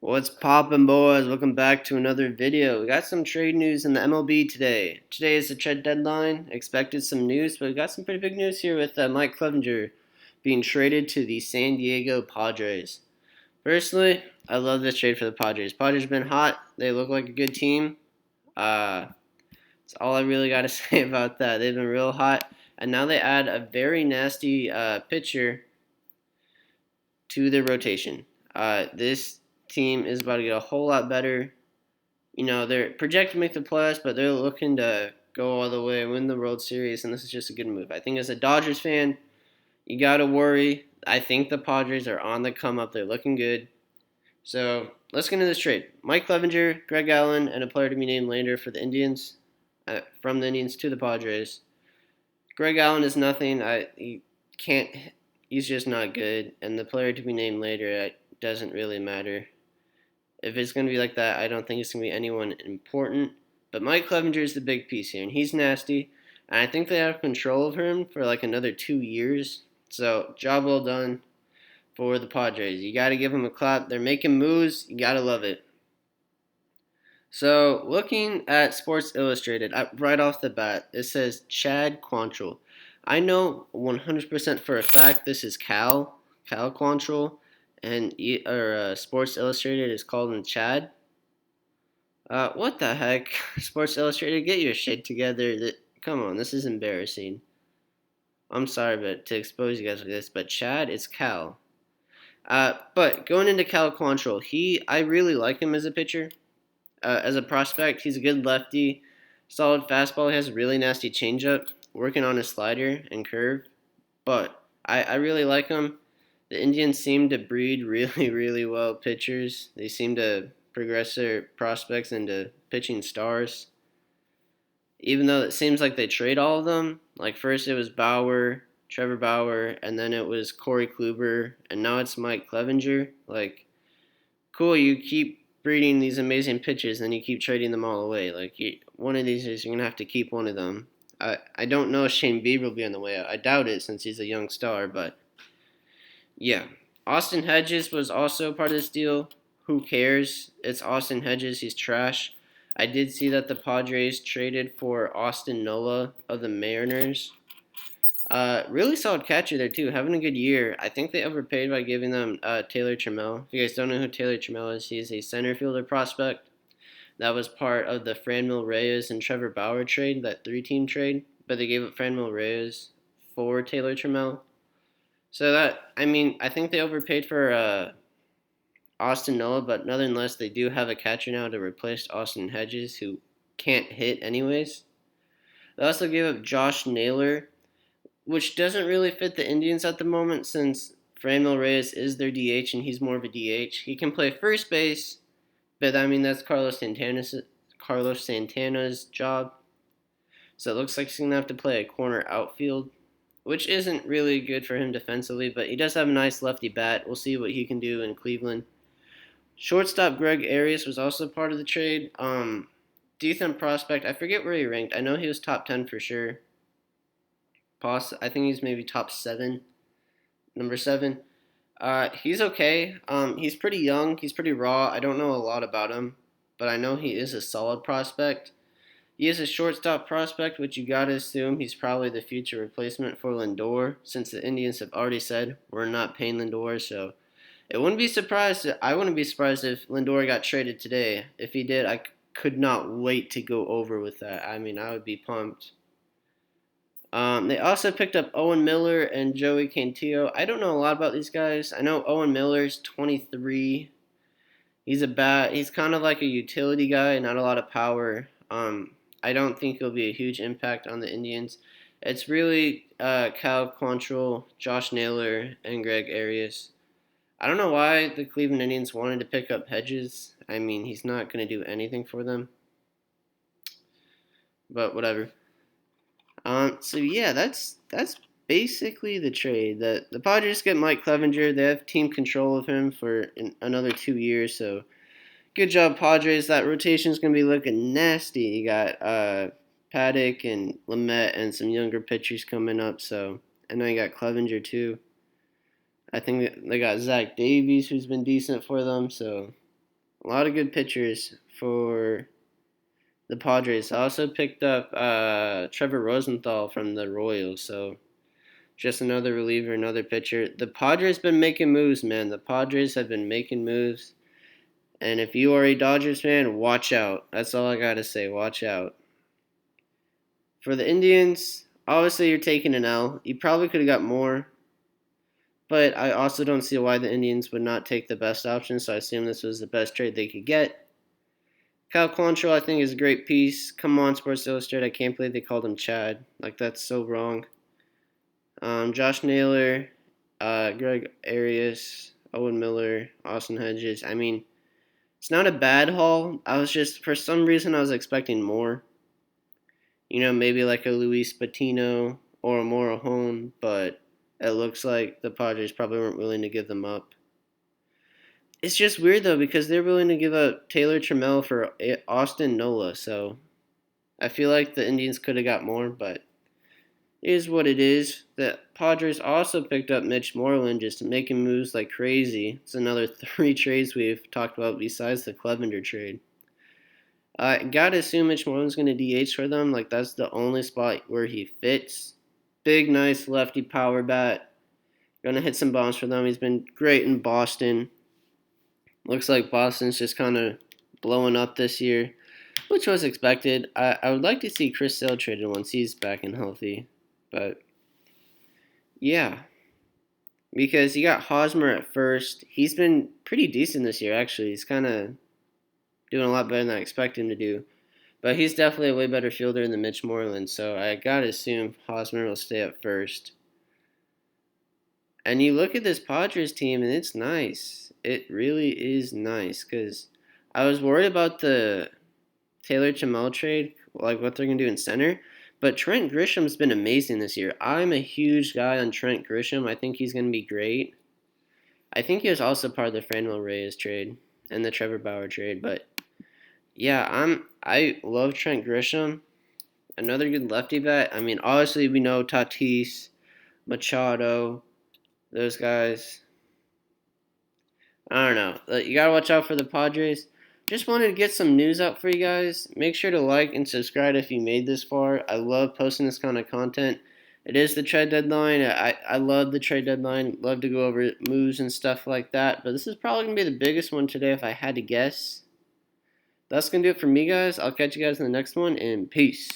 What's poppin', boys? Welcome back to another video. We got some trade news in the MLB today. Today is the trade deadline. Expected some news, but we got some pretty big news here with Mike Clevinger being traded to the San Diego Padres. Personally, I love this trade for the Padres. Padres have been hot. They look like a good team. That's all I really got to say about that. They've been real hot, and now they add a very nasty pitcher to their rotation. This team is about to get a whole lot better. You know, they're projected to make the playoffs, but they're looking to go all the way and win the World Series, and this is just a good move. I think as a Dodgers fan, you got to worry. I think the Padres are on the come up. They're looking good. So let's get into this trade. Mike Clevinger, Greg Allen, and a player to be named later for the Indians, from the Indians to the Padres. Greg Allen is nothing. He can't. He's just not good, and the player to be named later doesn't really matter. If it's going to be like that, I don't think it's going to be anyone important. But Mike Clevinger is the big piece here, and he's nasty. And I think they have control of him for like another 2 years. So, job well done for the Padres. You got to give them a clap. They're making moves. You got to love it. So, looking at Sports Illustrated, right off the bat, it says Chad Quantrill. I know 100% for a fact this is Cal Quantrill, and Sports Illustrated is calling him Chad. What the heck? Sports Illustrated, get your shit together. Come on, this is embarrassing. I'm sorry to expose you guys like this, but Chad is Cal. But going into Cal Quantrill, I really like him as a pitcher. As a prospect, he's a good lefty, solid fastball. He has a really nasty changeup, working on his slider and curve. But I really like him. The Indians seem to breed really, really well pitchers. They seem to progress their prospects into pitching stars. Even though it seems like they trade all of them. Like first it was Trevor Bauer, and then it was Corey Kluber, and now it's Mike Clevinger. Like, cool, you keep breeding these amazing pitchers, and you keep trading them all away. Like, one of these days you're going to have to keep one of them. I don't know if Shane Bieber will be on the way out. I doubt it since he's a young star, but yeah. Austin Hedges was also part of this deal. Who cares? It's Austin Hedges. He's trash. I did see that the Padres traded for Austin Nola of the Mariners. Really solid catcher there, too. Having a good year. I think they overpaid by giving them Taylor Trammell. If you guys don't know who Taylor Trammell is, he's a center fielder prospect. That was part of the Franmil Reyes and Trevor Bauer trade, that 3-team trade. But they gave up Franmil Reyes for Taylor Trammell. So I think they overpaid for Austin Nola, but nonetheless, they do have a catcher now to replace Austin Hedges, who can't hit anyways. They also gave up Josh Naylor, which doesn't really fit the Indians at the moment since Franmil Reyes is their DH and he's more of a DH. He can play first base, but that's Carlos Santana's job. So it looks like he's going to have to play a corner outfield, which isn't really good for him defensively, but he does have a nice lefty bat. We'll see what he can do in Cleveland. Shortstop Greg Arius was also part of the trade. Decent prospect. I forget where he ranked. I know he was top 10 for sure. I think he's maybe top 7, number 7. He's okay. He's pretty young. He's pretty raw. I don't know a lot about him, but I know he is a solid prospect. He is a shortstop prospect, which you gotta assume he's probably the future replacement for Lindor, since the Indians have already said we're not paying Lindor. So I wouldn't be surprised if Lindor got traded today. If he did, I could not wait to go over with that. I would be pumped. They also picked up Owen Miller and Joey Cantillo. I don't know a lot about these guys. I know Owen Miller's 23. He's kind of like a utility guy, not a lot of power. I don't think he'll be a huge impact on the Indians. It's really Cal Quantrill, Josh Naylor, and Greg Arius. I don't know why the Cleveland Indians wanted to pick up Hedges. He's not going to do anything for them. But whatever. So yeah, that's basically the trade. The Padres get Mike Clevinger. They have team control of him for another 2 years. So good job, Padres. That rotation is going to be looking nasty. You got Paddock and Lamet and some younger pitchers coming up. So and then you got Clevinger too. I think they got Zach Davies, who's been decent for them. So A lot of good pitchers for the Padres. I also picked up Trevor Rosenthal from the Royals, so just another reliever, another pitcher. The Padres been making moves, man. The Padres have been making moves. And if you are a Dodgers fan, watch out. That's all I got to say. Watch out. For the Indians, obviously you're taking an L. You probably could have got more, but I also don't see why the Indians would not take the best option, so I assume this was the best trade they could get. Cal Quantrill, I think, is a great piece. Come on, Sports Illustrated. I can't believe they called him Chad. Like, that's so wrong. Josh Naylor, Greg Arius, Owen Miller, Austin Hedges. I mean, it's not a bad haul. I was just, for some reason, I was expecting more. You know, maybe like a Luis Patino or a Moreland, but it looks like the Padres probably weren't willing to give them up. It's just weird, though, because they're willing to give up Taylor Trammell for Austin Nola, so I feel like the Indians could have got more, but it is what it is. The Padres also picked up Mitch Moreland, just making moves like crazy. It's another 3 trades we've talked about besides the Clevinger trade. I gotta assume Mitch Moreland's gonna DH for them. Like, that's the only spot where he fits. Big, nice lefty power bat. Gonna hit some bombs for them. He's been great in Boston. Looks like Boston's just kind of blowing up this year, which was expected. I would like to see Chris Sale traded once he's back and healthy. But, yeah. Because you got Hosmer at first. He's been pretty decent this year, actually. He's kind of doing a lot better than I expect him to do. But he's definitely a way better fielder than Mitch Moreland, so I gotta assume Hosmer will stay at first. And you look at this Padres team, and it's nice. It really is nice, because I was worried about the Taylor Trammell trade, like what they're going to do in center. But Trent Grisham's been amazing this year. I'm a huge guy on Trent Grisham. I think he's going to be great. I think he was also part of the Franmil Reyes trade and the Trevor Bauer trade. But yeah, I love Trent Grisham. Another good lefty bat. I mean, obviously we know Tatis, Machado, those guys. I don't know. You gotta watch out for the Padres. Just wanted to get some news out for you guys. Make sure to like and subscribe if you made this far. I love posting this kind of content. It is the trade deadline. I love the trade deadline. Love to go over moves and stuff like that. But this is probably going to be the biggest one today if I had to guess. That's going to do it for me, guys. I'll catch you guys in the next one, and peace.